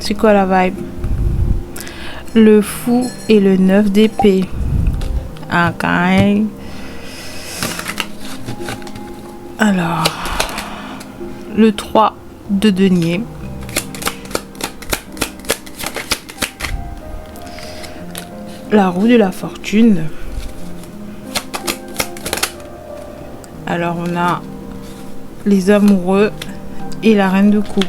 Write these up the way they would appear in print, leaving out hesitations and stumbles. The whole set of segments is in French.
C'est quoi la vibe? Le fou et le 9 d'épée. Ok. Alors, le 3 de denier. La roue de la fortune. Alors, on a les amoureux et la reine de coupe.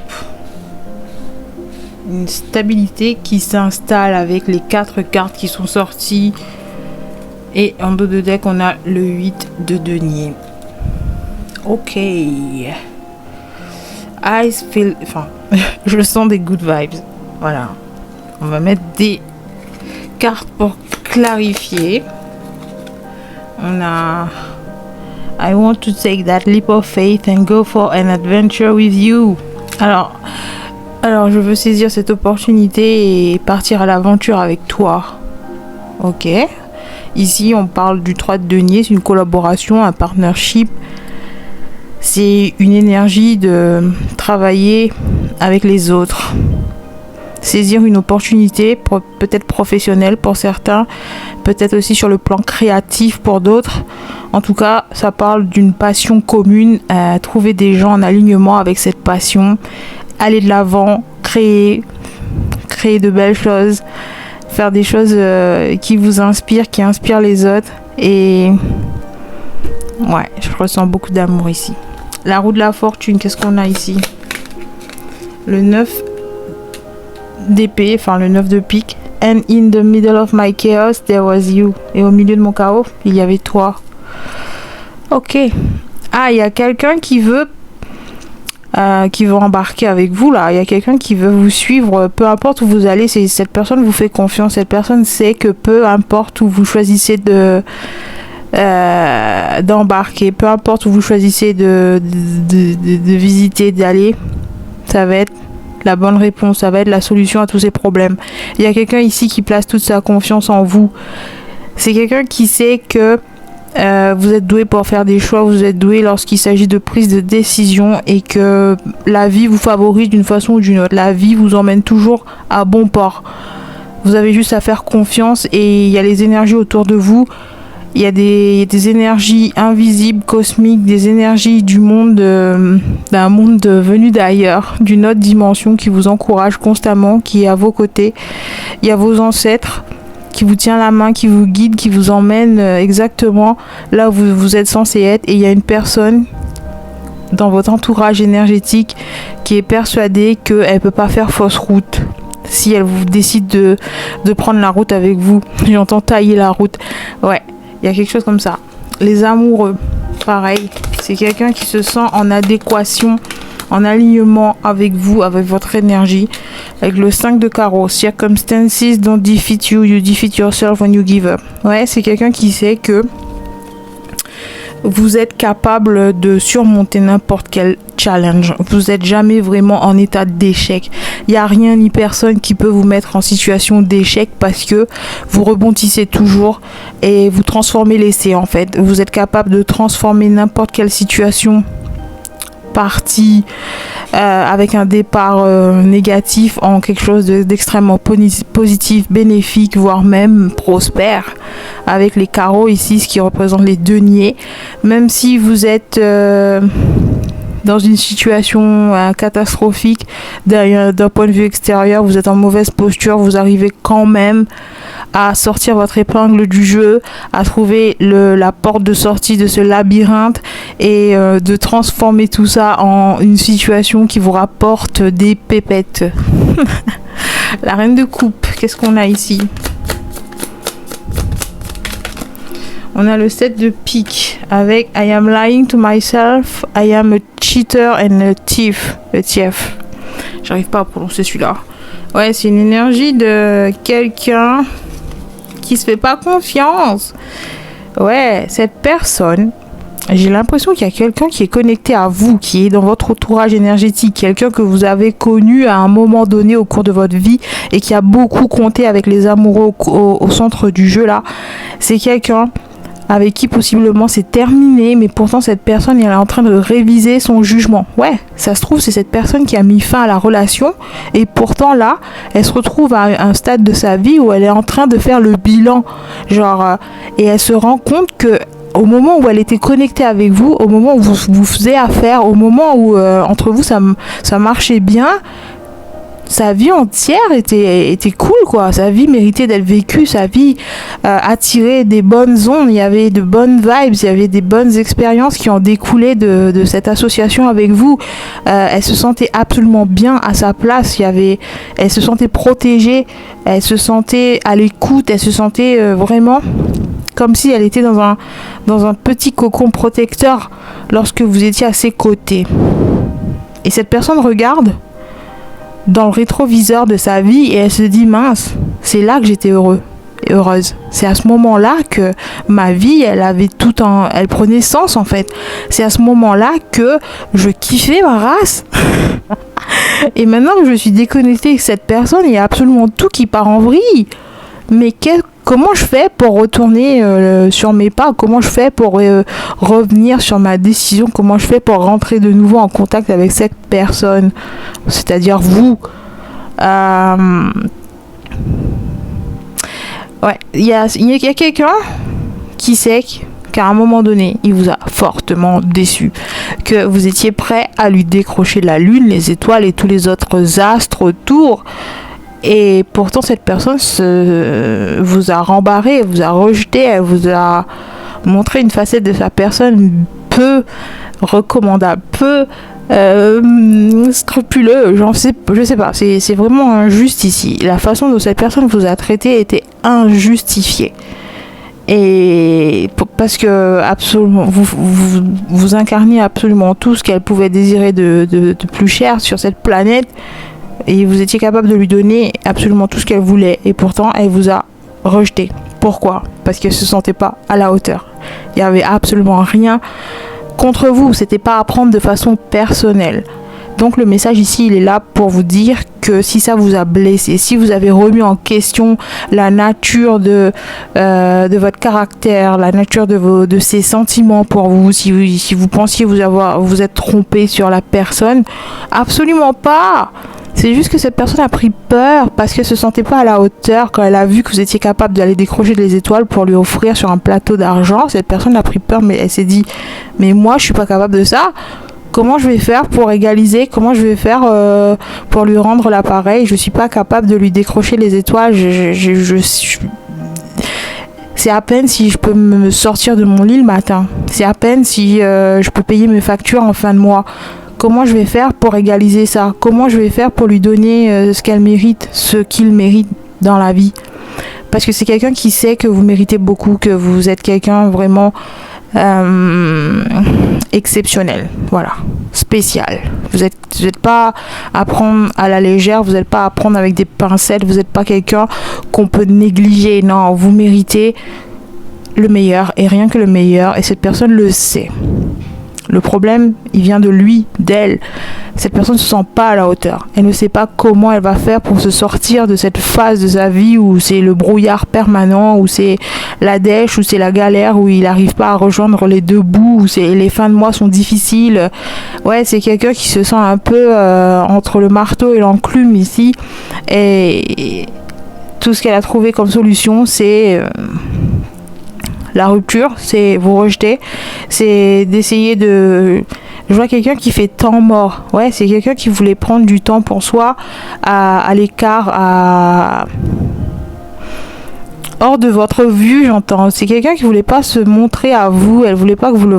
Une stabilité qui s'installe avec les 4 cartes qui sont sorties. Et en dos de deck, on a le 8 de denier. Ok. I feel... Enfin, je sens des good vibes. Voilà. On va mettre des cartes pour clarifier. On a... I want to take that leap of faith and go for an adventure with you. Alors, je veux saisir cette opportunité et partir à l'aventure avec toi. Ok. Ici, on parle du 3 de denier. C'est une collaboration, un partnership. C'est une énergie de travailler avec les autres. Saisir une opportunité, peut-être professionnelle pour certains, peut-être aussi sur le plan créatif pour d'autres. En tout cas, ça parle d'une passion commune, trouver des gens en alignement avec cette passion, aller de l'avant, créer de belles choses, faire des choses qui vous inspirent, qui inspirent les autres. Et ouais, je ressens beaucoup d'amour ici. La roue de la fortune, qu'est-ce qu'on a ici? Le 9 d'épée, enfin le 9 de pique. And in the middle of my chaos, there was you. Et au milieu de mon chaos, il y avait toi. Ok. Ah, il y a quelqu'un qui veut embarquer avec vous là. Il y a quelqu'un qui veut vous suivre. Peu importe où vous allez, cette personne vous fait confiance. Cette personne sait que peu importe où vous choisissez d'embarquer, peu importe où vous choisissez de visiter, d'aller, ça va être la bonne réponse, ça va être la solution à tous ces problèmes. Il y a quelqu'un ici qui place toute sa confiance en vous. C'est quelqu'un qui sait que vous êtes doué pour faire des choix, vous êtes doué lorsqu'il s'agit de prise de décision et que la vie vous favorise d'une façon ou d'une autre. La vie vous emmène toujours à bon port. Vous avez juste à faire confiance et il y a les énergies autour de vous. Il y a des énergies invisibles, cosmiques, des énergies du monde, d'un monde venu d'ailleurs, d'une autre dimension qui vous encourage constamment, qui est à vos côtés. Il y a vos ancêtres qui vous tient la main, qui vous guide, qui vous emmène exactement là où vous êtes censé être. Et il y a une personne dans votre entourage énergétique qui est persuadée qu'elle ne peut pas faire fausse route. Si elle vous décide de prendre la route avec vous, j'entends tailler la route. Ouais. Il y a quelque chose comme ça. Les amoureux, pareil. C'est quelqu'un qui se sent en adéquation, en alignement avec vous, avec votre énergie. Avec le 5 de carreau. Circumstances don't defeat you, you defeat yourself when you give up. Ouais, c'est quelqu'un qui sait que vous êtes capable de surmonter n'importe quel challenge. Vous n'êtes jamais vraiment en état d'échec. Il n'y a rien ni personne qui peut vous mettre en situation d'échec parce que vous rebondissez toujours et vous transformez l'essai en fait. Vous êtes capable de transformer n'importe quelle situation partie avec un départ négatif en quelque chose d'extrêmement positif, bénéfique, voire même prospère. Avec les carreaux ici, ce qui représente les deniers. Même si vous êtes dans une situation catastrophique, d'un point de vue extérieur, vous êtes en mauvaise posture, vous arrivez quand même à sortir votre épingle du jeu, à trouver la porte de sortie de ce labyrinthe et de transformer tout ça en une situation qui vous rapporte des pépettes. La reine de coupe, qu'est-ce qu'on a ici? On a le 7 de pique avec I am lying to myself, I am a cheater and a thief. Le thief. J'arrive pas à prononcer celui-là. Ouais, c'est une énergie de quelqu'un qui se fait pas confiance. Ouais, cette personne, j'ai l'impression qu'il y a quelqu'un qui est connecté à vous, qui est dans votre entourage énergétique, quelqu'un que vous avez connu à un moment donné au cours de votre vie et qui a beaucoup compté avec les amoureux au centre du jeu là. C'est quelqu'un avec qui possiblement c'est terminé, mais pourtant cette personne elle est en train de réviser son jugement. Ouais, ça se trouve c'est cette personne qui a mis fin à la relation et pourtant là, elle se retrouve à un stade de sa vie où elle est en train de faire le bilan, et elle se rend compte que au moment où elle était connectée avec vous, au moment où vous faisiez affaire, au moment où entre vous ça marchait bien, sa vie entière était cool, quoi. Sa vie méritait d'être vécue, sa vie attirait des bonnes ondes, il y avait de bonnes vibes, il y avait des bonnes expériences qui ont découlé de cette association avec vous. Elle se sentait absolument bien à sa place, elle se sentait protégée, elle se sentait à l'écoute, elle se sentait vraiment comme si elle était dans un petit cocon protecteur lorsque vous étiez à ses côtés. Et cette personne regarde dans le rétroviseur de sa vie et elle se dit mince, c'est là que j'étais heureux et heureuse. C'est à ce moment-là que ma vie, elle prenait sens en fait. C'est à ce moment-là que je kiffais ma race. Et maintenant que je suis déconnectée avec cette personne, il y a absolument tout qui part en vrille. Mais comment je fais pour retourner sur mes pas? Comment je fais pour revenir sur ma décision? Comment je fais pour rentrer de nouveau en contact avec cette personne? C'est-à-dire vous. Ouais, il y a quelqu'un qui sait qu'à un moment donné, il vous a fortement déçu, que vous étiez prêt à lui décrocher la lune, les étoiles et tous les autres astres autour. Et pourtant, cette personne vous a rembarré, vous a rejeté, elle vous a montré une facette de sa personne peu recommandable, peu scrupuleux. Je sais pas, c'est vraiment injuste ici. La façon dont cette personne vous a traité était injustifiée. Et parce que absolument, vous incarniez absolument tout ce qu'elle pouvait désirer de plus cher sur cette planète. Et vous étiez capable de lui donner absolument tout ce qu'elle voulait. Et pourtant, elle vous a rejeté. Pourquoi? Parce qu'elle ne se sentait pas à la hauteur. Il n'y avait absolument rien contre vous. C'était pas à prendre de façon personnelle. Donc le message ici, il est là pour vous dire que si ça vous a blessé, si vous avez remis en question la nature de votre caractère, la nature de ses sentiments pour vous, si vous pensiez vous être trompé sur la personne, absolument pas. C'est juste que cette personne a pris peur parce qu'elle se sentait pas à la hauteur quand elle a vu que vous étiez capable d'aller décrocher les étoiles pour lui offrir sur un plateau d'argent. Cette personne a pris peur, mais elle s'est dit, mais moi je suis pas capable de ça. Comment je vais faire pour égaliser? Comment je vais faire pour lui rendre l'appareil? Je suis pas capable de lui décrocher les étoiles. C'est à peine si je peux me sortir de mon lit le matin. C'est à peine si je peux payer mes factures en fin de mois. Comment je vais faire pour égaliser ça? Comment je vais faire pour lui donner ce qu'elle mérite, ce qu'il mérite dans la vie? Parce que c'est quelqu'un qui sait que vous méritez beaucoup, que vous êtes quelqu'un vraiment exceptionnel, voilà, spécial. Vous êtes pas à prendre à la légère, vous n'êtes pas à prendre avec des pincettes, vous n'êtes pas quelqu'un qu'on peut négliger. Non, vous méritez le meilleur et rien que le meilleur, et cette personne le sait. Le problème, il vient de lui, d'elle. Cette personne ne se sent pas à la hauteur. Elle ne sait pas comment elle va faire pour se sortir de cette phase de sa vie où c'est le brouillard permanent, où c'est la dèche, où c'est la galère, où il n'arrive pas à rejoindre les deux bouts, où les fins de mois sont difficiles. Ouais, c'est quelqu'un qui se sent un peu entre le marteau et l'enclume ici. Et tout ce qu'elle a trouvé comme solution, c'est... la rupture, c'est vous rejeter, c'est d'essayer de... Je vois quelqu'un qui fait temps mort. Ouais, c'est quelqu'un qui voulait prendre du temps pour soi, à l'écart, hors de votre vue, j'entends. C'est quelqu'un qui voulait pas se montrer à vous, elle voulait pas que vous la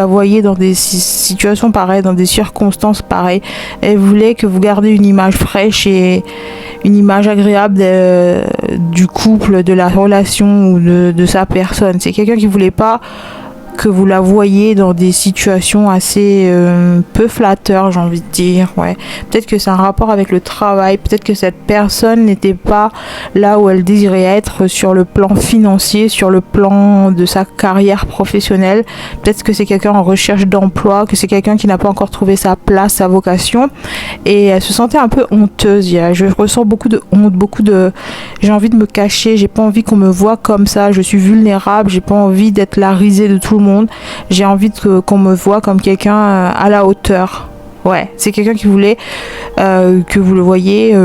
voyiez dans des situations pareilles, dans des circonstances pareilles. Elle voulait que vous gardiez une image fraîche et une image agréable du couple, de la relation ou de sa personne. C'est quelqu'un qui voulait pas que vous la voyez dans des situations assez peu flatteurs, j'ai envie de dire. Ouais. Peut-être que c'est un rapport avec le travail, peut-être que cette personne n'était pas là où elle désirait être sur le plan financier, sur le plan de sa carrière professionnelle. Peut-être que c'est quelqu'un en recherche d'emploi, que c'est quelqu'un qui n'a pas encore trouvé sa place, sa vocation, et elle se sentait un peu honteuse. Je ressens beaucoup de honte, j'ai envie de me cacher, j'ai pas envie qu'on me voit comme ça, je suis vulnérable, j'ai pas envie d'être la risée de tout le monde, j'ai envie qu'on me voit comme quelqu'un à la hauteur. Ouais, c'est quelqu'un qui voulait que vous le voyez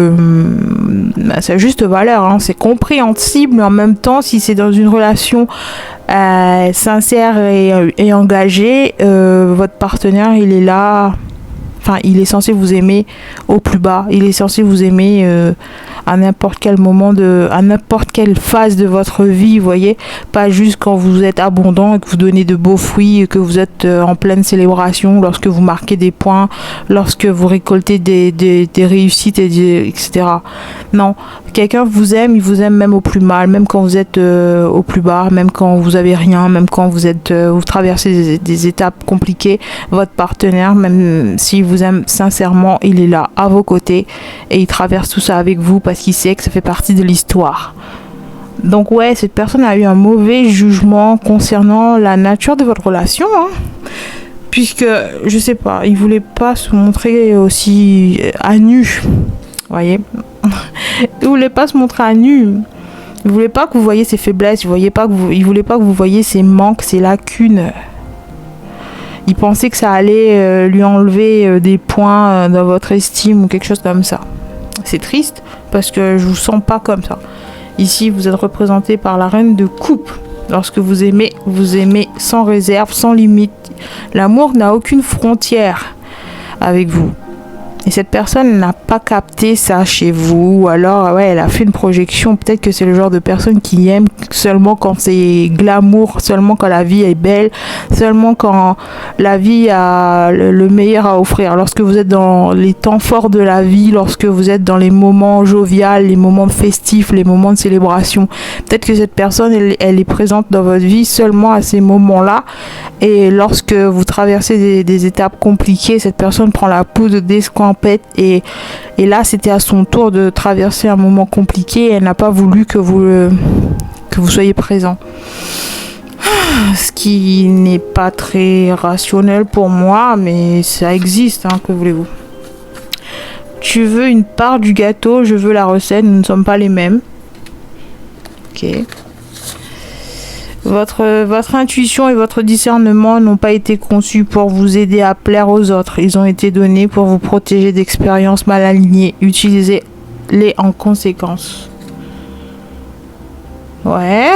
à sa juste valeur, hein. C'est compréhensible, mais en même temps, si c'est dans une relation sincère et engagée, votre partenaire, il est là. Enfin, il est censé vous aimer au plus bas. Il est censé vous aimer à n'importe quel moment, à n'importe quelle phase de votre vie, vous voyez. Pas juste quand vous êtes abondant et que vous donnez de beaux fruits et que vous êtes en pleine célébration, lorsque vous marquez des points, lorsque vous récoltez des réussites, etc. Non, quelqu'un vous aime, il vous aime même au plus mal, même quand vous êtes au plus bas, même quand vous avez rien, même quand vous traversez des étapes compliquées. Votre partenaire, même s'il vous aime sincèrement, il est là à vos côtés et il traverse tout ça avec vous parce qu'il sait que ça fait partie de l'histoire. Donc ouais, cette personne a eu un mauvais jugement concernant la nature de votre relation, hein, puisque je sais pas, il voulait pas se montrer aussi à nu, voyez. Il voulait pas se montrer à nu. Il voulait pas que vous voyiez ses faiblesses, il voulait pas que vous voyiez ses manques, ses lacunes. Il pensait que ça allait lui enlever des points dans votre estime ou quelque chose comme ça. C'est triste parce que je vous sens pas comme ça. Ici, vous êtes représenté par la reine de coupe. Lorsque vous aimez sans réserve, sans limite. L'amour n'a aucune frontière avec vous. Et cette personne n'a pas capté ça chez vous, ou alors ouais, elle a fait une projection. Peut-être que c'est le genre de personne qui aime seulement quand c'est glamour, seulement quand la vie est belle, seulement quand la vie a le meilleur à offrir. Lorsque vous êtes dans les temps forts de la vie, lorsque vous êtes dans les moments joviaux, les moments festifs, les moments de célébration, peut-être que cette personne, elle est présente dans votre vie seulement à ces moments-là. Et lorsque vous traversez des étapes compliquées, cette personne prend la poudre d'escampette et là c'était à son tour de traverser un moment compliqué et elle n'a pas voulu que vous soyez présent. Ce qui n'est pas très rationnel pour moi, mais ça existe, hein, que voulez-vous. Tu veux une part du gâteau, je veux la recette, nous ne sommes pas les mêmes. Ok. Votre intuition et votre discernement n'ont pas été conçus pour vous aider à plaire aux autres. Ils ont été donnés pour vous protéger d'expériences mal alignées. Utilisez-les en conséquence. Ouais,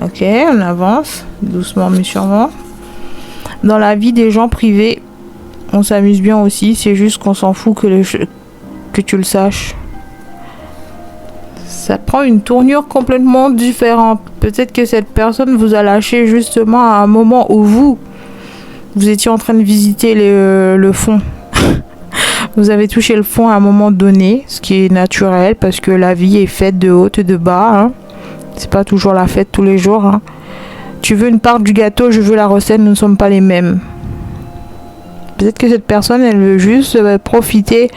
ok, on avance, doucement mais sûrement. Dans la vie des gens privés, on s'amuse bien aussi, c'est juste qu'on s'en fout que tu le saches. Ça prend une tournure complètement différente. Peut-être que cette personne vous a lâché justement à un moment où vous étiez en train de visiter le fond. Vous avez touché le fond à un moment donné, ce qui est naturel parce que la vie est faite de haut et de bas, hein. C'est pas toujours la fête tous les jours, hein. Tu veux une part du gâteau, je veux la recette, nous ne sommes pas les mêmes. Peut-être que cette personne, elle veut juste profiter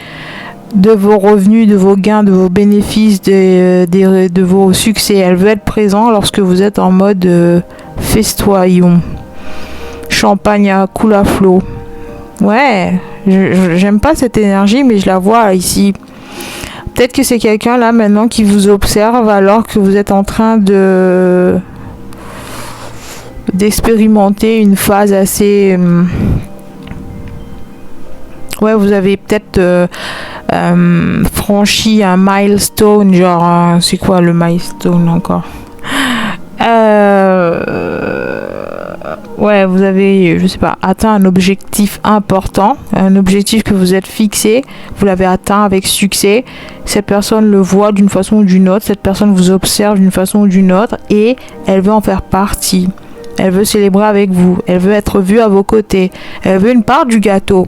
de vos revenus, de vos gains, de vos bénéfices, de vos succès. Elle veut être présente lorsque vous êtes en mode festoyons. Champagne à coule à flot. Ouais, j'aime pas cette énergie, mais je la vois ici. Peut-être que c'est quelqu'un là maintenant qui vous observe alors que vous êtes en train d'expérimenter une phase assez... Ouais, vous avez peut-être franchi un milestone, genre, c'est quoi le milestone encore? Ouais, vous avez, je sais pas, atteint un objectif important, un objectif que vous êtes fixé, vous l'avez atteint avec succès. Cette personne le voit d'une façon ou d'une autre, cette personne vous observe d'une façon ou d'une autre et elle veut en faire partie. Elle veut célébrer avec vous, elle veut être vue à vos côtés, elle veut une part du gâteau.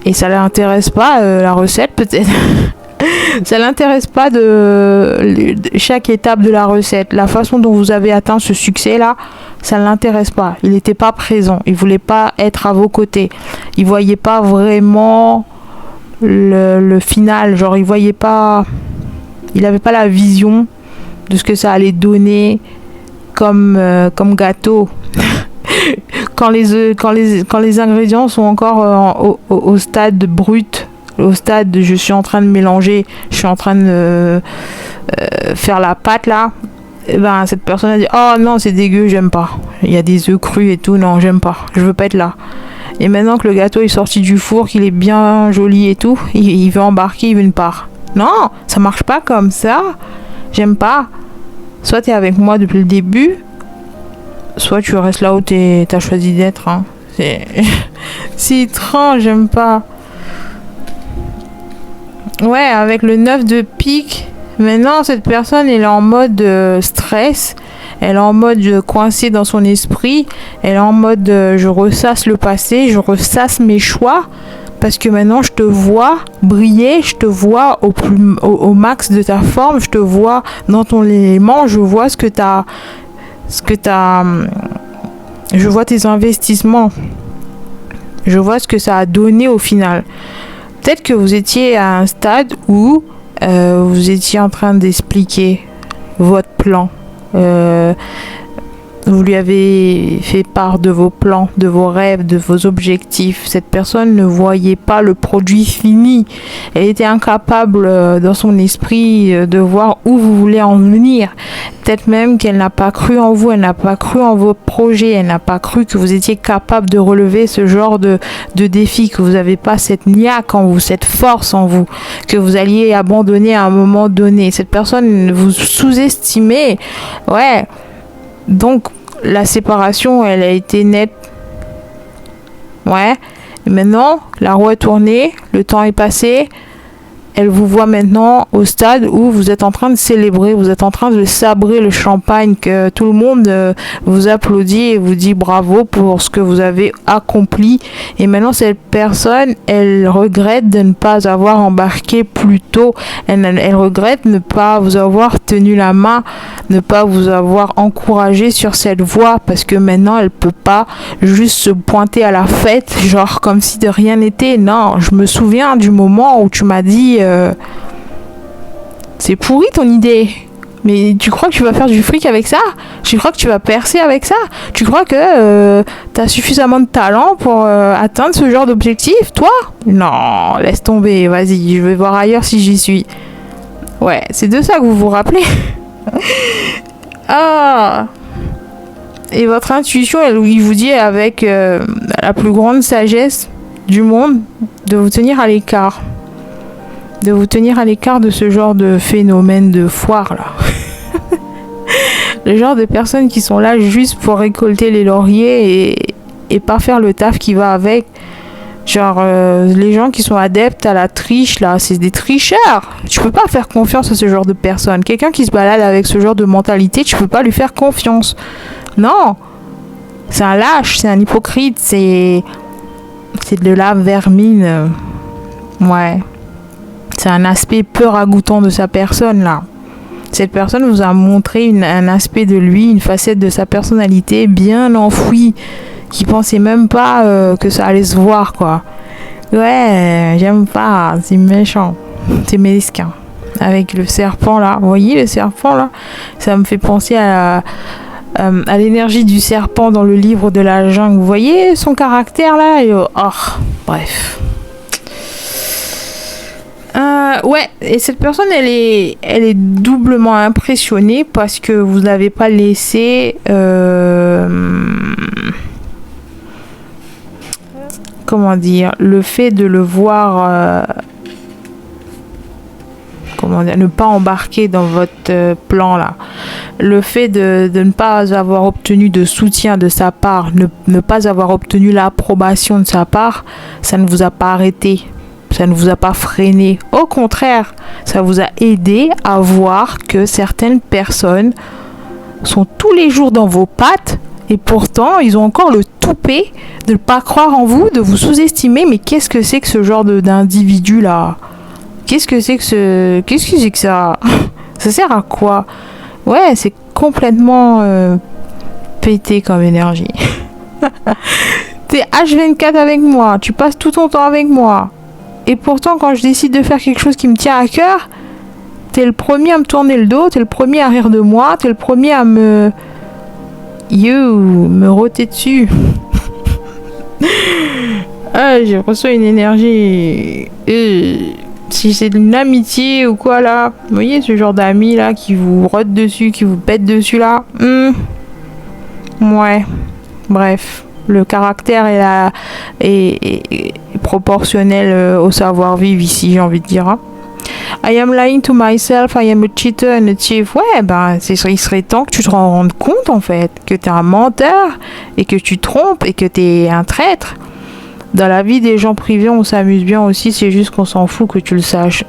Et ça l'intéresse pas, la recette peut-être. Ça l'intéresse pas de chaque étape de la recette. La façon dont vous avez atteint ce succès-là, ça ne l'intéresse pas. Il n'était pas présent. Il voulait pas être à vos côtés. Il voyait pas vraiment le final. Genre, il voyait pas... Il n'avait pas la vision de ce que ça allait donner comme gâteau. Quand les ingrédients sont encore au stade brut, au stade de je suis en train de mélanger, je suis en train de faire la pâte là, et ben cette personne a dit oh non c'est dégueu, j'aime pas, il y a des œufs crus et tout, non j'aime pas, je veux pas être là. Et maintenant que le gâteau est sorti du four, qu'il est bien joli et tout, il veut embarquer, il veut une part. Non, ça marche pas comme ça, j'aime pas. Soit t'es avec moi depuis le début, soit tu restes là où t'as choisi d'être, hein. C'est étrange, j'aime pas. Ouais, avec le 9 de pique, maintenant cette personne elle est en mode stress, elle est en mode coincée dans son esprit, elle est en mode je ressasse le passé, je ressasse mes choix, parce que maintenant je te vois briller, je te vois au max de ta forme, je te vois dans ton élément, je vois je vois tes investissements, je vois ce que ça a donné au final. Peut-être que vous étiez à un stade où vous étiez en train d'expliquer votre plan. Vous lui avez fait part de vos plans, de vos rêves, de vos objectifs. Cette personne ne voyait pas le produit fini. Elle était incapable dans son esprit de voir où vous voulez en venir. Peut-être même qu'elle n'a pas cru en vous, elle n'a pas cru en vos projets, elle n'a pas cru que vous étiez capable de relever ce genre de défi, que vous n'avez pas cette niaque en vous, cette force en vous, que vous alliez abandonner à un moment donné. Cette personne vous sous-estimait. Ouais. Donc, la séparation, elle a été nette. Ouais. Et maintenant, la roue est tournée, le temps est passé. Elle vous voit maintenant au stade où vous êtes en train de célébrer, vous êtes en train de sabrer le champagne, que tout le monde vous applaudit et vous dit bravo pour ce que vous avez accompli. Et maintenant, cette personne, elle regrette de ne pas avoir embarqué plus tôt. Elle regrette de ne pas vous avoir tenu la main, ne pas vous avoir encouragé sur cette voie, parce que maintenant, elle peut pas juste se pointer à la fête, genre comme si de rien n'était. Non, je me souviens du moment où tu m'as dit c'est pourri ton idée, mais tu crois que tu vas faire du fric avec ça? Tu crois que tu vas percer avec ça? Tu crois que tu as suffisamment de talent pour atteindre ce genre d'objectif, toi? Non, laisse tomber, vas-y, je vais voir ailleurs si j'y suis. Ouais, c'est de ça que vous vous rappelez. Ah. Et votre intuition, il vous dit avec la plus grande sagesse du monde de vous tenir à l'écart. De vous tenir à l'écart de ce genre de phénomène de foire là. Le genre de personnes qui sont là juste pour récolter les lauriers et pas faire le taf qui va avec. Genre les gens qui sont adeptes à la triche là, c'est des tricheurs. Tu peux pas faire confiance à ce genre de personnes. Quelqu'un qui se balade avec ce genre de mentalité, tu peux pas lui faire confiance. Non. C'est un lâche, c'est un hypocrite, c'est de la vermine. Ouais. C'est un aspect peu ragoûtant de sa personne là. Cette personne vous a montré un aspect de lui, une facette de sa personnalité bien enfouie, qui pensait même pas que ça allait se voir quoi. Ouais, j'aime pas, c'est méchant, c'est mesquin. Avec le serpent là, vous voyez le serpent là, ça me fait penser à l'énergie du serpent dans le livre de la jungle. Vous voyez son caractère là et, bref. Ouais, et cette personne, elle est doublement impressionnée parce que vous n'avez pas laissé comment dire, le fait de le voir ne pas embarquer dans votre plan là, le fait de ne pas avoir obtenu de soutien de sa part, ne pas avoir obtenu l'approbation de sa part, ça ne vous a pas arrêté. Ça ne vous a pas freiné. Au contraire, ça vous a aidé à voir que certaines personnes sont tous les jours dans vos pattes et pourtant, ils ont encore le toupet de ne pas croire en vous, de vous sous-estimer. Mais qu'est-ce que c'est que ce genre d'individu là? Qu'est-ce que c'est que ça? Ça sert à quoi? Ouais, c'est complètement pété comme énergie. T'es H24 avec moi, tu passes tout ton temps avec moi. Et pourtant, quand je décide de faire quelque chose qui me tient à cœur, t'es le premier à me tourner le dos, t'es le premier à rire de moi, t'es le premier à me rôter dessus. Ah, j'ai reçu une énergie. Si c'est une amitié ou quoi là, vous voyez ce genre d'amis là qui vous rotent dessus, qui vous pètent dessus là. Ouais, bref. Le caractère est proportionnel au savoir-vivre ici, j'ai envie de dire. Hein. I am lying to myself, I am a cheater and a thief. Ouais, ben, il serait temps que tu te rendes compte, en fait, que t'es un menteur, et que tu trompes, et que t'es un traître. Dans la vie des gens privés, on s'amuse bien aussi, c'est juste qu'on s'en fout que tu le saches.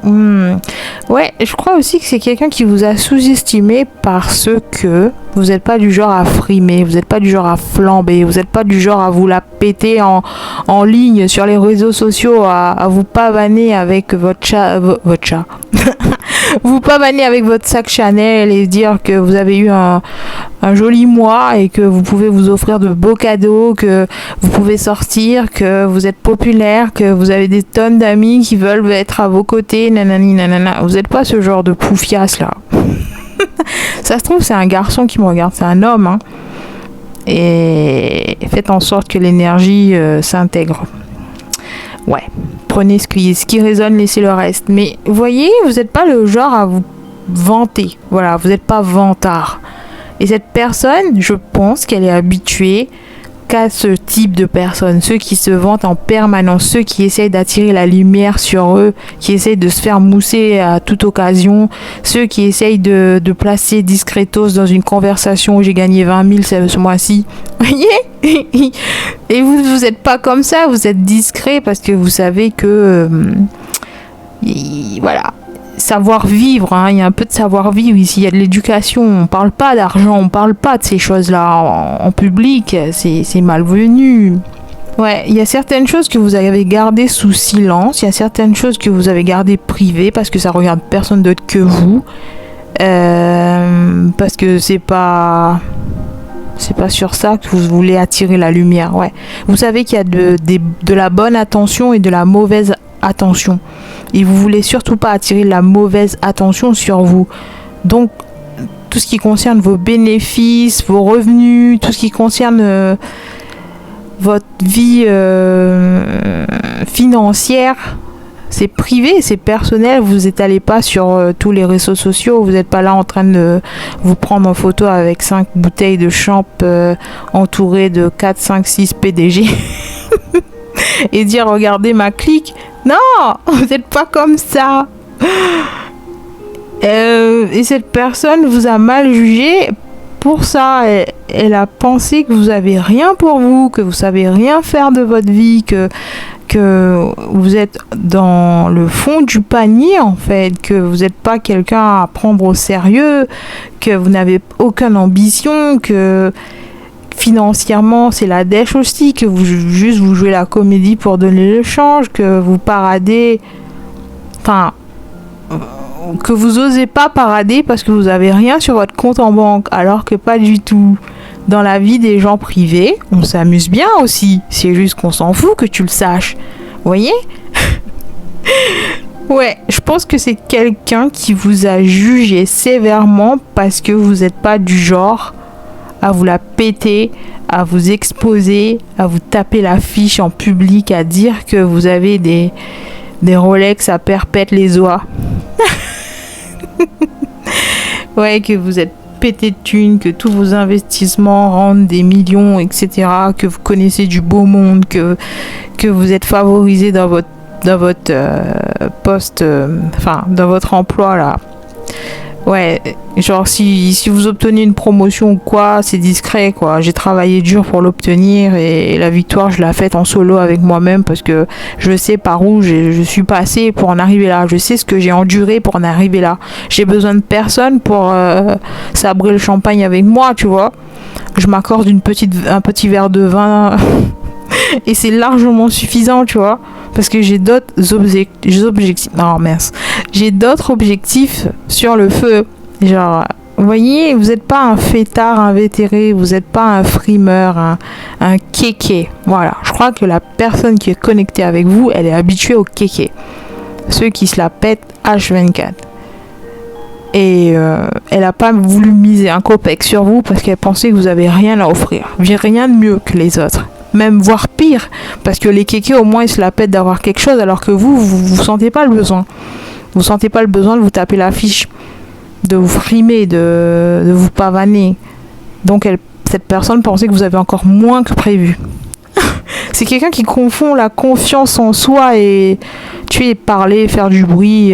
Ouais, je crois aussi que c'est quelqu'un qui vous a sous-estimé parce que vous n'êtes pas du genre à frimer, vous n'êtes pas du genre à flamber, vous n'êtes pas du genre à vous la péter en ligne sur les réseaux sociaux, à vous pavaner avec votre chat. Vous pavaner avec votre sac Chanel et dire que vous avez eu un joli mois et que vous pouvez vous offrir de beaux cadeaux, que vous pouvez sortir, que vous êtes populaire, que vous avez des tonnes d'amis qui veulent être à vos côtés, nanani nanana. Vous n'êtes pas ce genre de poufias là. Ça se trouve c'est un garçon qui me regarde, c'est un homme. Hein. Et faites en sorte que l'énergie s'intègre. Ouais, prenez ce qui résonne, laissez le reste. Mais vous voyez, vous n'êtes pas le genre à vous vanter. Voilà, vous n'êtes pas vantard. Et cette personne, je pense qu'elle est habituée qu'à ce type de personnes. Ceux qui se vantent en permanence, ceux qui essayent d'attirer la lumière sur eux, qui essayent de se faire mousser à toute occasion, ceux qui essayent de placer discretos dans une conversation où j'ai gagné 20 000 ce mois-ci. Vous voyez? Et vous n'êtes pas comme ça, vous êtes discret parce que vous savez que... voilà. Savoir-vivre, hein, il y a un peu de savoir-vivre ici, il y a de l'éducation, on parle pas d'argent, on parle pas de ces choses-là en public, c'est malvenu. Ouais, il y a certaines choses que vous avez gardées sous silence, il y a certaines choses que vous avez gardées privées parce que ça regarde personne d'autre que vous, parce que c'est pas sur ça que vous voulez attirer la lumière, ouais. Vous savez qu'il y a de la bonne attention et de la mauvaise attention. Et vous voulez surtout pas attirer la mauvaise attention sur vous. Donc, tout ce qui concerne vos bénéfices, vos revenus, tout ce qui concerne votre vie financière, c'est privé, c'est personnel. Vous n'étalez pas sur tous les réseaux sociaux. Vous n'êtes pas là en train de vous prendre en photo avec 5 bouteilles de champ entourées de 4, 5, 6 PDG et dire regardez ma clique. Non, vous n'êtes pas comme ça. Et cette personne vous a mal jugé pour ça. Elle a pensé que vous avez rien pour vous, que vous savez rien faire de votre vie, que vous êtes dans le fond du panier en fait, que vous n'êtes pas quelqu'un à prendre au sérieux, que vous n'avez aucune ambition, que financièrement c'est la dèche aussi, que vous jouez la comédie pour donner le change, que vous paradez, enfin que vous osez pas parader parce que vous avez rien sur votre compte en banque, alors que pas du tout. Dans la vie des gens privés, on s'amuse bien aussi, c'est juste qu'on s'en fout que tu le saches, vous voyez. Ouais, je pense que c'est quelqu'un qui vous a jugé sévèrement parce que vous n'êtes pas du genre à vous la péter, à vous exposer, à vous taper la fiche en public, à dire que vous avez des Rolex à perpète les oies. Ouais, que vous êtes pété de thunes, que tous vos investissements rendent des millions, etc. Que vous connaissez du beau monde, que vous êtes favorisé dans votre poste, enfin dans votre emploi là. Ouais, genre si vous obtenez une promotion ou quoi, c'est discret quoi. J'ai travaillé dur pour l'obtenir et la victoire je l'ai faite en solo avec moi-même parce que je sais par où je suis passée pour en arriver là. Je sais ce que j'ai enduré pour en arriver là. J'ai besoin de personne pour sabrer le champagne avec moi, tu vois. Je m'accorde un petit verre de vin Et c'est largement suffisant, tu vois. Parce que j'ai d'autres objectifs. Non, mince. J'ai d'autres objectifs sur le feu. Genre, vous voyez, vous n'êtes pas un fêtard invétéré, vous n'êtes pas un frimeur, un kéké. Voilà, je crois que la personne qui est connectée avec vous, elle est habituée au kéké. Ceux qui se la pètent H24. Et elle n'a pas voulu miser un copec sur vous parce qu'elle pensait que vous n'avez rien à offrir. Rien de mieux que les autres. Même voire pire. Parce que les kékés, au moins, ils se la pètent d'avoir quelque chose alors que vous sentez pas le besoin. Vous sentez pas le besoin de vous taper la fiche, de vous frimer, de vous pavaner. Donc cette personne pensait que vous avez encore moins que prévu. C'est quelqu'un qui confond la confiance en soi et parler, faire du bruit,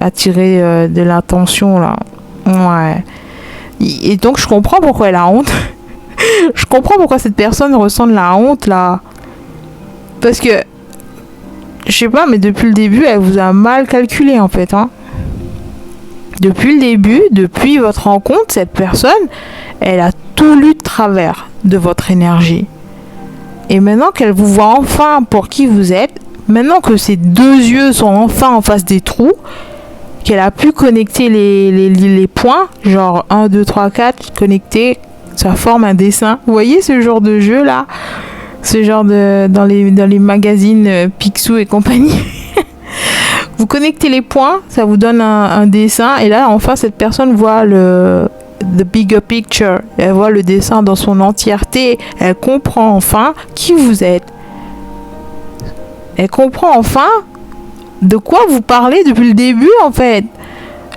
attirer de l'attention là. Ouais. Et donc je comprends pourquoi elle a honte. Je comprends pourquoi cette personne ressent de la honte là. Parce que je sais pas, mais depuis le début, elle vous a mal calculé en fait, hein. Depuis le début, depuis votre rencontre, cette personne, elle a tout lu de travers de votre énergie. Et maintenant qu'elle vous voit enfin pour qui vous êtes, maintenant que ses deux yeux sont enfin en face des trous, qu'elle a pu connecter les points, genre 1, 2, 3, 4, connecter, ça forme un dessin. Vous voyez ce genre de jeu là? Ce genre de dans les magazines Picsou et compagnie. Vous connectez les points, ça vous donne un dessin, et là enfin cette personne voit the bigger picture. Elle voit le dessin dans son entièreté. Elle comprend enfin qui vous êtes. Elle comprend enfin de quoi vous parlez depuis le début en fait.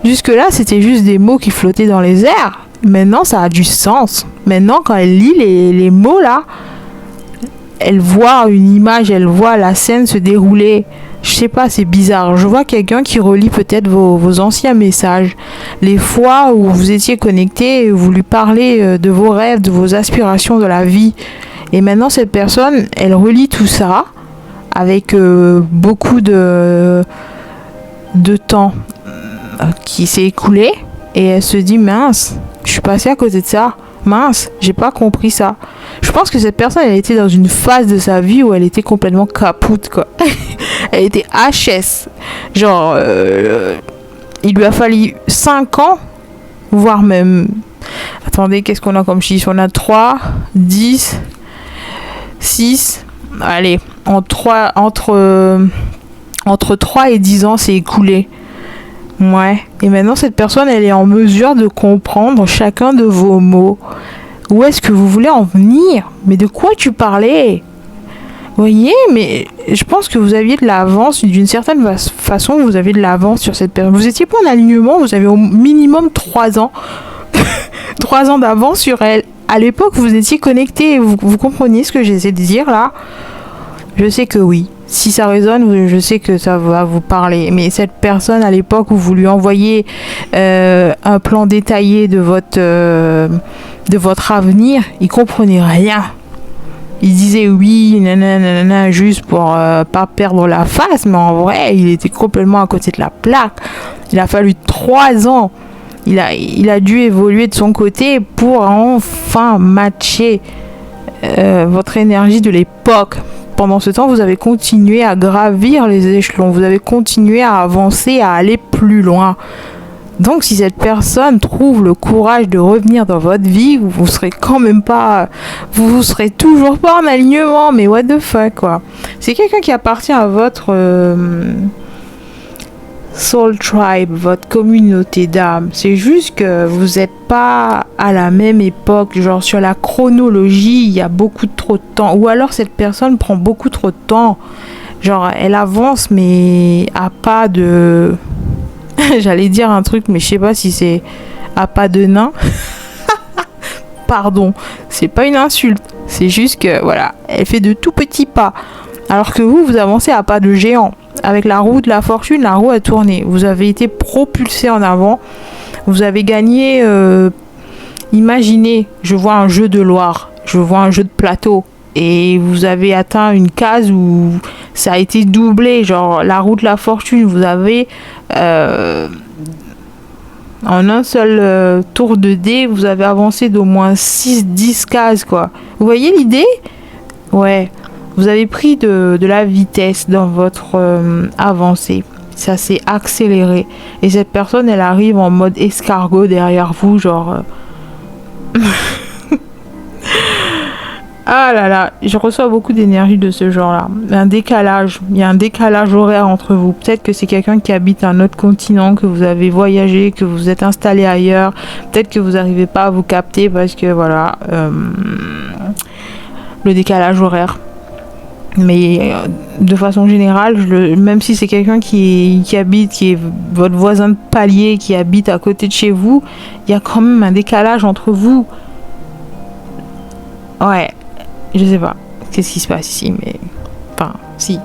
Jusque là c'était juste des mots qui flottaient dans les airs. Maintenant ça a du sens. Maintenant quand elle lit les mots là, elle voit une image, elle voit la scène se dérouler. Je sais pas, c'est bizarre. Je vois quelqu'un qui relit peut-être vos anciens messages. Les fois où vous étiez connecté, vous lui parlez de vos rêves, de vos aspirations de la vie. Et maintenant, cette personne, elle relit tout ça avec beaucoup de temps qui s'est écoulé. Et elle se dit, mince, je suis passée à côté de ça. Mince, j'ai pas compris ça. Je pense que cette personne, elle était dans une phase de sa vie où elle était complètement capoute, quoi. Elle était HS. Genre, il lui a fallu 5 ans, voire même... Attendez, qu'est-ce qu'on a comme chiffre? On a 3, 10, 6... Allez, entre 3 et 10 ans, c'est écoulé. Ouais. Et maintenant, cette personne, elle est en mesure de comprendre chacun de vos mots. Où est-ce que vous voulez en venir? Mais de quoi tu parlais? Vous voyez, mais je pense que vous aviez de l'avance, d'une certaine façon, vous avez de l'avance sur cette personne. Vous étiez pas en alignement, vous avez au minimum 3 ans. 3 ans d'avance sur elle. À l'époque, vous étiez connectés. Vous comprenez ce que j'essaie de dire là? Je sais que oui. Si ça résonne, je sais que ça va vous parler. Mais cette personne, à l'époque où vous lui envoyez un plan détaillé de votre avenir, il comprenait rien. Il disait oui, nanana, juste pour pas perdre la face, mais en vrai, il était complètement à côté de la plaque. Il a fallu 3 ans. Il a dû évoluer de son côté pour enfin matcher votre énergie de l'époque. Pendant ce temps, vous avez continué à gravir les échelons, vous avez continué à avancer, à aller plus loin. Donc, si cette personne trouve le courage de revenir dans votre vie, vous serez quand même pas... Vous serez toujours pas en alignement, mais what the fuck, quoi. C'est quelqu'un qui appartient à votre soul tribe, votre communauté d'âme. C'est juste que vous n'êtes pas à la même époque. Genre, sur la chronologie, il y a beaucoup trop de temps. Ou alors, cette personne prend beaucoup trop de temps. Genre, elle avance, mais à pas de... J'allais dire un truc, mais je sais pas si c'est à pas de nain. Pardon, c'est pas une insulte. C'est juste que, voilà, elle fait de tout petits pas. Alors que vous avancez à pas de géant. Avec la roue de la fortune, la roue a tourné. Vous avez été propulsé en avant. Vous avez gagné... imaginez, je vois un jeu de Loire. Je vois un jeu de plateau. Et vous avez atteint une case où ça a été doublé. Genre, la roue de la fortune, vous avez... en un seul tour de dé, vous avez avancé d'au moins 6-10 cases, quoi. Vous voyez l'idée? Ouais. Vous avez pris de la vitesse dans votre avancée. Ça s'est accéléré. Et cette personne, elle arrive en mode escargot derrière vous, genre... Ah là là, je reçois beaucoup d'énergie de ce genre-là. Un décalage, il y a un décalage horaire entre vous. Peut-être que c'est quelqu'un qui habite un autre continent, que vous avez voyagé, que vous êtes installé ailleurs. Peut-être que vous n'arrivez pas à vous capter parce que voilà, le décalage horaire. Mais de façon générale, même si c'est quelqu'un qui habite, qui est votre voisin de palier, qui habite à côté de chez vous, il y a quand même un décalage entre vous. Ouais. Je sais pas qu'est-ce qui se passe ici, mais... Enfin, si.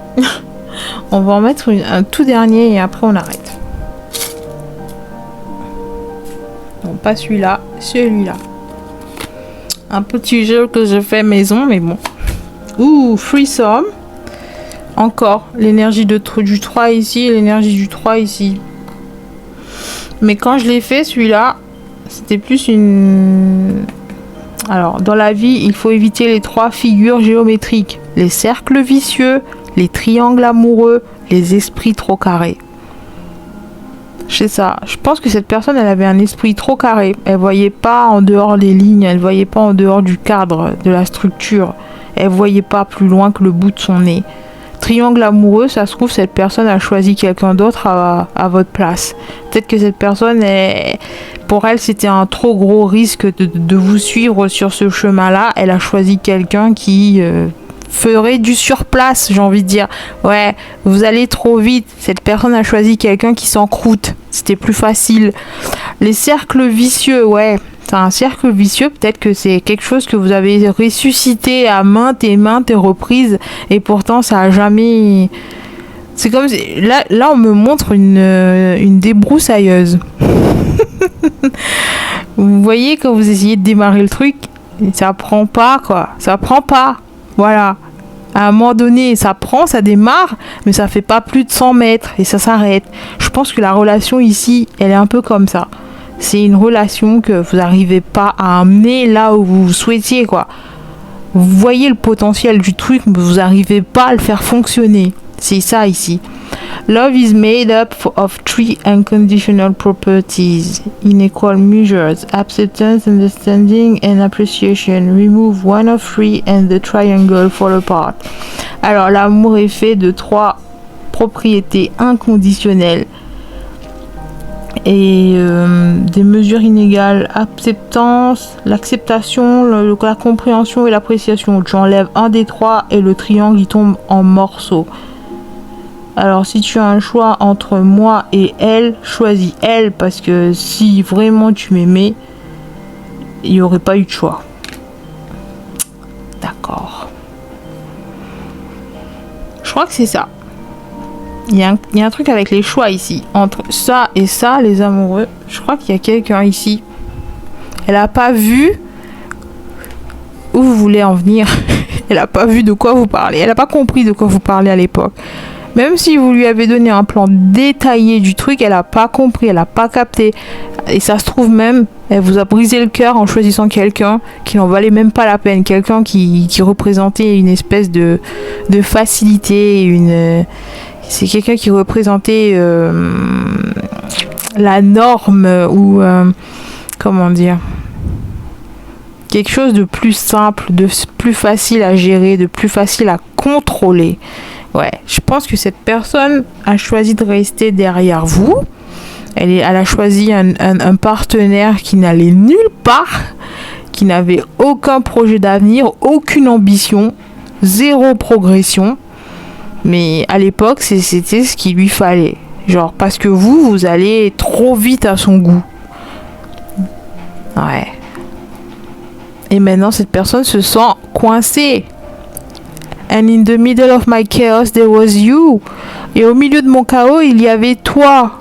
On va en mettre un tout dernier et après on arrête. Non, pas celui-là, celui-là. Un petit jeu que je fais maison, mais bon. Ouh, threesome. Encore, l'énergie du 3 ici et l'énergie du 3 ici. Mais quand je l'ai fait, celui-là, c'était plus une... Alors, dans la vie, il faut éviter les 3 figures géométriques. Les cercles vicieux, les triangles amoureux, les esprits trop carrés. C'est ça. Je pense que cette personne, elle avait un esprit trop carré. Elle voyait pas en dehors des lignes, elle voyait pas en dehors du cadre, de la structure. Elle voyait pas plus loin que le bout de son nez. Triangle amoureux, ça se trouve, cette personne a choisi quelqu'un d'autre à votre place. Peut-être que cette personne, pour elle, c'était un trop gros risque de vous suivre sur ce chemin-là. Elle a choisi quelqu'un qui ferait du surplace, j'ai envie de dire. Ouais, vous allez trop vite. Cette personne a choisi quelqu'un qui s'encroute. C'était plus facile. Les cercles vicieux, ouais. C'est un cercle vicieux, peut-être que c'est quelque chose que vous avez ressuscité à maintes et reprises et pourtant ça a jamais... C'est comme si... Là on me montre une débroussailleuse. Vous voyez quand vous essayez de démarrer le truc, ça prend pas quoi, ça prend pas. Voilà. À un moment donné, ça prend, ça démarre, mais ça fait pas plus de 100 mètres et ça s'arrête. Je pense que la relation ici, elle est un peu comme ça. C'est une relation que vous n'arrivez pas à amener là où vous souhaitiez, quoi. Vous voyez le potentiel du truc, mais vous n'arrivez pas à le faire fonctionner. C'est ça ici. Love is made up of 3 unconditional properties, in equal measures, acceptance, understanding and appreciation. Remove one of 3 and the triangle fall apart. Alors, l'amour est fait de 3 propriétés inconditionnelles et des mesures inégales, acceptance, l'acceptation, la compréhension et l'appréciation. J'enlève un des 3 et le triangle il tombe en morceaux. Alors si tu as un choix entre moi et elle, choisis elle, parce que si vraiment tu m'aimais, il n'y aurait pas eu de choix. D'accord. Je crois que c'est ça. Il y a un truc avec les choix ici. Entre ça et ça, les amoureux. Je crois qu'il y a quelqu'un ici. Elle n'a pas vu où vous voulez en venir. Elle n'a pas vu de quoi vous parlez. Elle n'a pas compris de quoi vous parlez à l'époque. Même si vous lui avez donné un plan détaillé du truc, elle n'a pas compris, elle n'a pas capté. Et ça se trouve même, elle vous a brisé le cœur en choisissant quelqu'un qui n'en valait même pas la peine. Quelqu'un qui représentait une espèce de facilité, c'est quelqu'un qui représentait la norme ou comment dire, quelque chose de plus simple, de plus facile à gérer, de plus facile à contrôler. Ouais, je pense que cette personne a choisi de rester derrière vous. Elle a choisi un partenaire qui n'allait nulle part, qui n'avait aucun projet d'avenir, aucune ambition, zéro progression. Mais à l'époque, c'était ce qu'il lui fallait. Genre, parce que vous allez trop vite à son goût. Ouais. Et maintenant, cette personne se sent coincée. And in the middle of my chaos, there was you. Et au milieu de mon chaos, il y avait toi.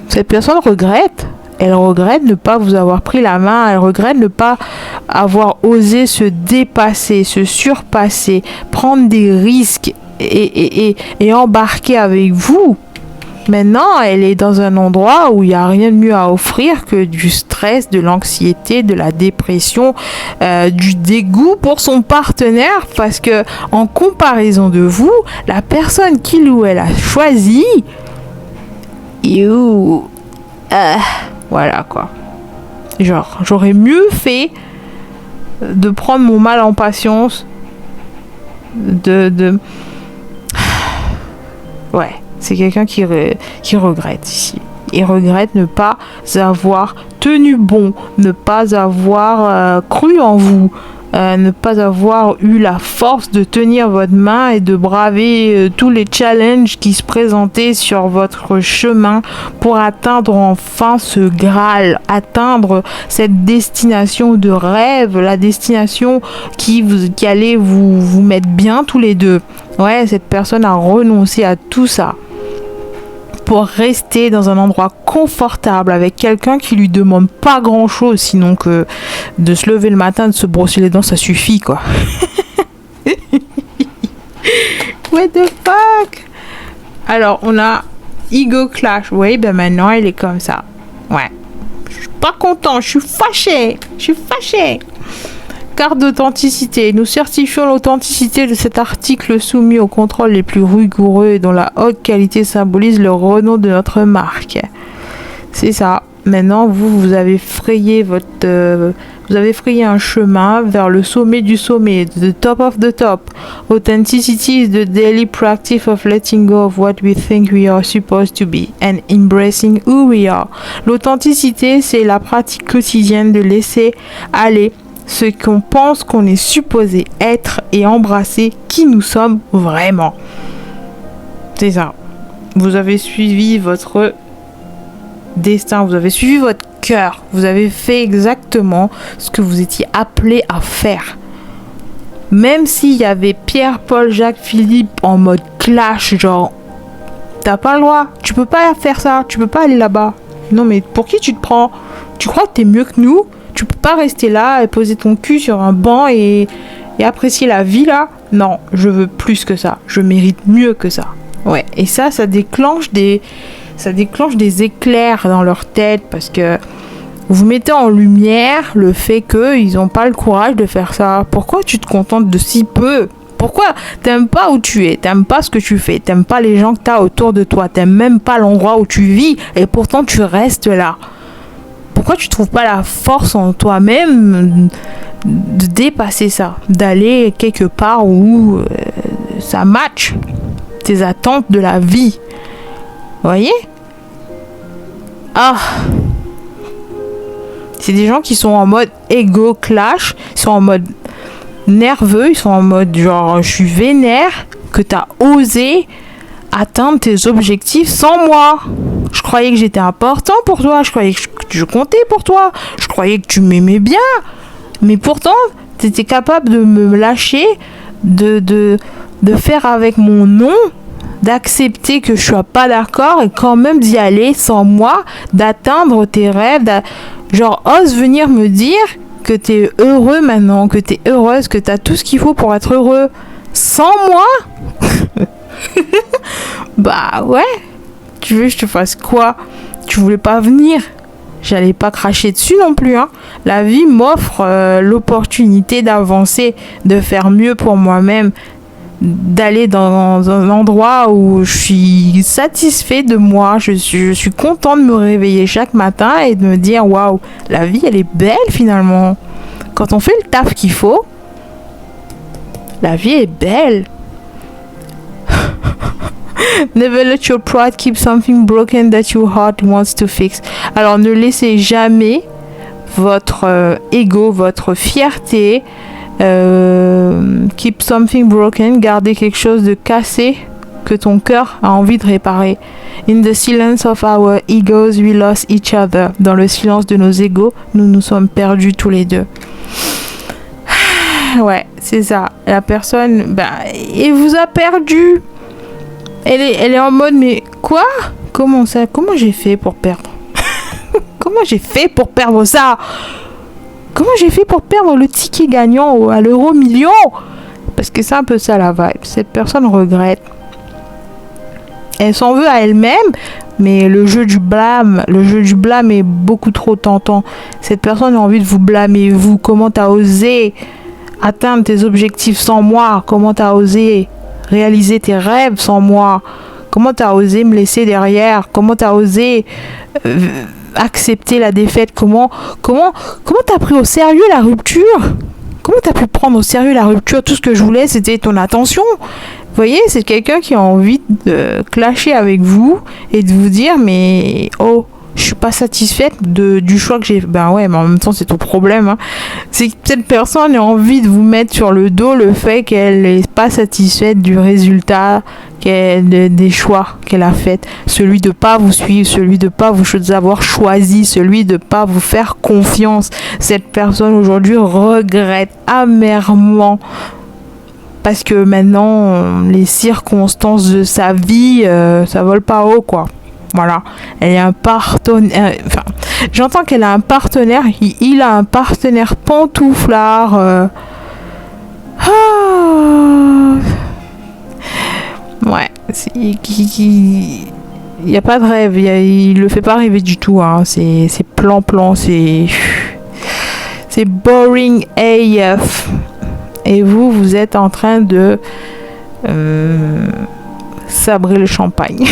Cette personne regrette. Elle regrette de ne pas vous avoir pris la main. Elle regrette de ne pas avoir osé se dépasser, se surpasser, prendre des risques et embarquer avec vous Maintenant, elle est dans un endroit où il n'y a rien de mieux à offrir que du stress, de l'anxiété, de la dépression, du dégoût pour son partenaire, parce que en comparaison de vous, la personne qu'il ou elle a choisi, voilà quoi. Genre, j'aurais mieux fait de prendre mon mal en patience, ouais, c'est quelqu'un qui regrette ici. Il regrette ne pas avoir tenu bon, ne pas avoir cru en vous, ne pas avoir eu la force de tenir votre main et de braver tous les challenges qui se présentaient sur votre chemin pour atteindre enfin ce Graal, atteindre cette destination de rêve, la destination qui allait vous mettre bien tous les deux. Ouais, cette personne a renoncé à tout ça pour rester dans un endroit confortable avec quelqu'un qui lui demande pas grand chose, sinon que de se lever le matin, de se brosser les dents, ça suffit quoi. What the fuck? Alors on a Ego Clash. Oui, ben maintenant elle est comme ça. Ouais. Je suis pas content, je suis fâché. Carte d'authenticité. Nous certifions l'authenticité de cet article soumis aux contrôles les plus rigoureux et dont la haute qualité symbolise le renom de notre marque. C'est ça. Maintenant, vous avez frayé un chemin vers le sommet du sommet, the top of the top. Authenticity is the daily practice of letting go of what we think we are supposed to be and embracing who we are. L'authenticité, c'est la pratique quotidienne de laisser aller ce qu'on pense qu'on est supposé être et embrasser qui nous sommes vraiment. C'est ça. Vous avez suivi votre destin, vous avez suivi votre cœur, vous avez fait exactement ce que vous étiez appelé à faire. Même s'il y avait Pierre, Paul, Jacques, Philippe en mode clash, genre t'as pas le droit, tu peux pas faire ça, tu peux pas aller là-bas. Non mais pour qui tu te prends? Tu crois que t'es mieux que nous? Tu peux pas rester là et poser ton cul sur un banc et apprécier la vie là? Non, je veux plus que ça. Je mérite mieux que ça. Ouais, et ça déclenche des éclairs dans leur tête parce que vous mettez en lumière le fait qu'ils n'ont pas le courage de faire ça. Pourquoi tu te contentes de si peu? Pourquoi t'aimes pas où tu es? T'aimes pas ce que tu fais? T'aimes pas les gens que t'as autour de toi? T'aimes même pas l'endroit où tu vis et pourtant tu restes là? Pourquoi tu trouves pas la force en toi-même de dépasser ça, d'aller quelque part où ça match tes attentes de la vie? Vous voyez? Ah, c'est des gens qui sont en mode ego clash, ils sont en mode nerveux, ils sont en mode genre je suis vénère que t'as osé atteindre tes objectifs sans moi. Je croyais que j'étais important pour toi, je croyais que je comptais pour toi, je croyais que tu m'aimais bien, mais pourtant t'étais capable de me lâcher, de faire avec mon nom, d'accepter que je sois pas d'accord et quand même d'y aller sans moi, d'atteindre tes rêves, genre ose venir me dire que t'es heureux maintenant, que t'es heureuse, que t'as tout ce qu'il faut pour être heureux sans moi. Bah ouais, tu veux que je te fasse quoi? Tu voulais pas venir, j'allais pas cracher dessus non plus hein. La vie m'offre l'opportunité d'avancer, de faire mieux pour moi-même, d'aller dans un endroit où je suis satisfait de moi, je suis content de me réveiller chaque matin et de me dire waouh, la vie elle est belle finalement. Quand on fait le taf qu'il faut, la vie est belle. Never let your pride keep something broken that your heart wants to fix. Alors ne laissez jamais votre ego, votre fierté keep something broken, garder quelque chose de cassé que ton cœur a envie de réparer. In the silence of our egos, we lost each other. Dans le silence de nos égos, nous nous sommes perdus tous les deux. Ouais, c'est ça. La personne, elle vous a perdu. Elle est en mode, mais quoi? Comment ça? Comment j'ai fait pour perdre? Comment j'ai fait pour perdre ça? Comment j'ai fait pour perdre le ticket gagnant à l'euro million? Parce que c'est un peu ça la vibe. Cette personne regrette. Elle s'en veut à elle-même, mais le jeu du blâme est beaucoup trop tentant. Cette personne a envie de vous blâmer, vous. Comment t'as osé atteindre tes objectifs sans moi? Comment t'as osé réaliser tes rêves sans moi? Comment t'as osé me laisser derrière? Comment t'as osé accepter la défaite? Comment t'as pris au sérieux la rupture? Comment t'as pu prendre au sérieux la rupture? Tout ce que je voulais, c'était ton attention. Vous voyez, c'est quelqu'un qui a envie de clasher avec vous et de vous dire, mais oh, je suis pas satisfaite du choix que j'ai. Ben ouais, mais en même temps, c'est ton problème. Hein. C'est que cette personne a envie de vous mettre sur le dos le fait qu'elle n'est pas satisfaite du résultat des choix qu'elle a fait. Celui de pas vous suivre, celui de pas vous avoir choisi, celui de pas vous faire confiance. Cette personne aujourd'hui regrette amèrement. Parce que maintenant, les circonstances de sa vie, ça vole pas haut, quoi. Voilà. Elle a un partenaire. Enfin, j'entends qu'elle a un partenaire. Il a un partenaire pantouflard. Ouais. Il n'y a pas de rêve. Il le fait pas rêver du tout. Hein. C'est plan-plan. C'est boring AF. Et vous êtes en train de sabrer le champagne.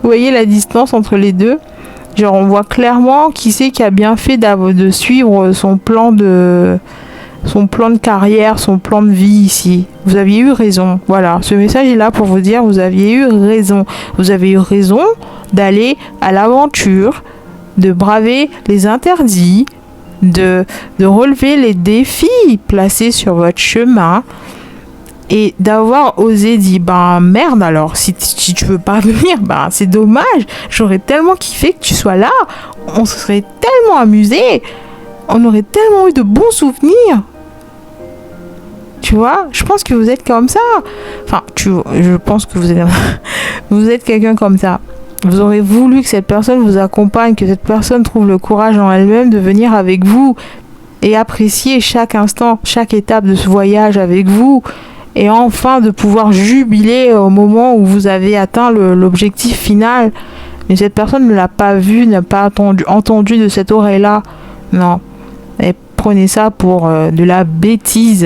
Vous voyez la distance entre les deux? Genre on voit clairement qui c'est qui a bien fait de suivre son plan de carrière, son plan de vie ici. Vous aviez eu raison. Voilà, ce message est là pour vous dire vous aviez eu raison. Vous avez eu raison d'aller à l'aventure, de braver les interdits, de relever les défis placés sur votre chemin et d'avoir osé dire ben merde alors si tu veux pas venir ben c'est dommage, j'aurais tellement kiffé que tu sois là, on se serait tellement amusé, on aurait tellement eu de bons souvenirs, tu vois. Je pense que vous êtes comme ça, enfin je pense que vous êtes quelqu'un comme ça. Vous aurez voulu que cette personne vous accompagne, que cette personne trouve le courage en elle-même de venir avec vous et apprécier chaque instant, chaque étape de ce voyage avec vous et enfin de pouvoir jubiler au moment où vous avez atteint l'objectif final. Mais cette personne ne l'a pas vu, n'a pas entendu de cette oreille-là. Non. Et prenez ça pour de la bêtise,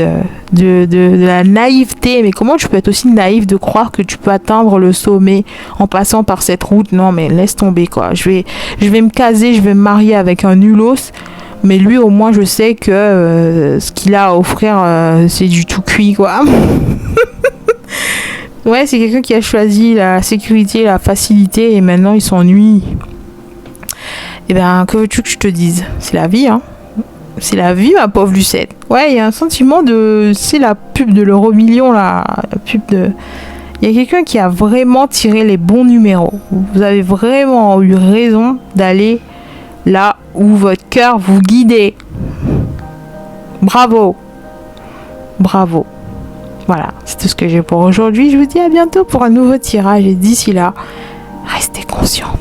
de la naïveté. Mais comment tu peux être aussi naïf de croire que tu peux atteindre le sommet en passant par cette route? Non, mais laisse tomber, quoi. Je vais me caser, je vais me marier avec un nulos. Mais lui, au moins, je sais que ce qu'il a à offrir, c'est du tout cuit, quoi. Ouais, c'est quelqu'un qui a choisi la sécurité, la facilité, et maintenant, il s'ennuie. Eh ben, que veux-tu que je te dise? C'est la vie, hein. C'est la vie, ma pauvre Lucette. Ouais, il y a un sentiment de... C'est la pub de l'euro-million, là. La pub de... Il y a quelqu'un qui a vraiment tiré les bons numéros. Vous avez vraiment eu raison d'aller là où votre cœur vous guidait. Bravo. Bravo. Voilà, c'est tout ce que j'ai pour aujourd'hui. Je vous dis à bientôt pour un nouveau tirage. Et d'ici là, restez conscients.